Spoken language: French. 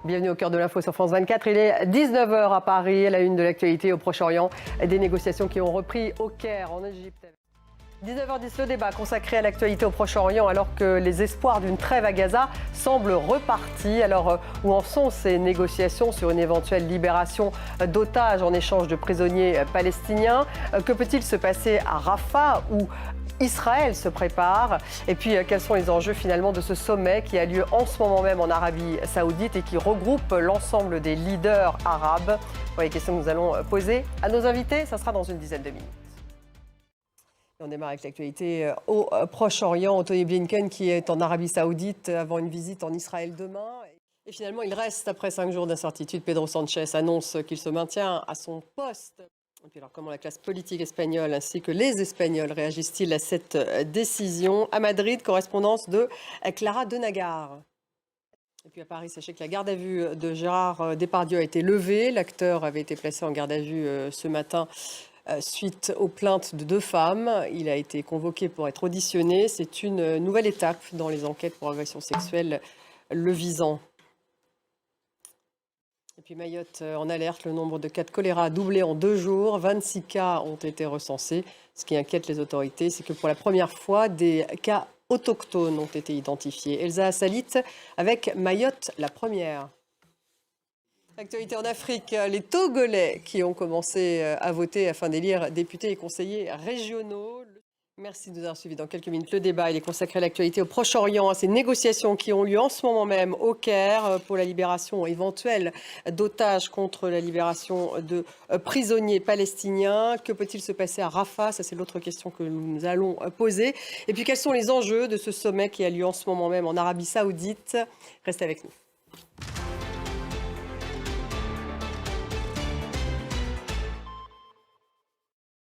Bienvenue au cœur de l'info sur France 24. Il est 19 h à Paris, à la une de l'actualité au Proche-Orient. Des négociations qui ont repris au Caire, en Égypte. 19h10, le débat consacré à l'actualité au Proche-Orient alors que les espoirs d'une trêve à Gaza semblent repartis. Alors, où en sont ces négociations sur une éventuelle libération d'otages en échange de prisonniers palestiniens? Que peut-il se passer à Rafah où Israël se prépare? Et puis, quels sont les enjeux finalement de ce sommet qui a lieu en ce moment même en Arabie Saoudite et qui regroupe l'ensemble des leaders arabes? Voilà les questions que nous allons poser à nos invités. Ça sera dans une dizaine de minutes. On démarre avec l'actualité au Proche-Orient. Anthony Blinken qui est en Arabie Saoudite avant une visite en Israël demain. Et finalement, il reste après 5 jours d'incertitude. Pedro Sanchez annonce qu'il se maintient à son poste. Et puis alors, comment la classe politique espagnole ainsi que les Espagnols réagissent-ils à cette décision? À Madrid, correspondance de Clara Denagar. Et puis à Paris, sachez que la garde à vue de Gérard Depardieu a été levée. L'acteur avait été placé en garde à vue ce matin suite aux plaintes de 2 femmes. Il a été convoqué pour être auditionné. C'est une nouvelle étape dans les enquêtes pour agression sexuelle le visant. Et puis Mayotte en alerte, le nombre de cas de choléra a doublé en 2 jours. 26 cas ont été recensés. Ce qui inquiète les autorités, c'est que pour la première fois, des cas autochtones ont été identifiés. Elsa Assalit avec Mayotte la première. Actualité en Afrique, les Togolais qui ont commencé à voter afin d'élire députés et conseillers régionaux. Merci de nous avoir suivis. Dans quelques minutes, le débat il est consacré à l'actualité au Proche-Orient, à ces négociations qui ont lieu en ce moment même au Caire pour la libération éventuelle d'otages contre la libération de prisonniers palestiniens. Que peut-il se passer à Rafah? Ça, c'est l'autre question que nous allons poser. Et puis, quels sont les enjeux de ce sommet qui a lieu en ce moment même en Arabie Saoudite? Restez avec nous.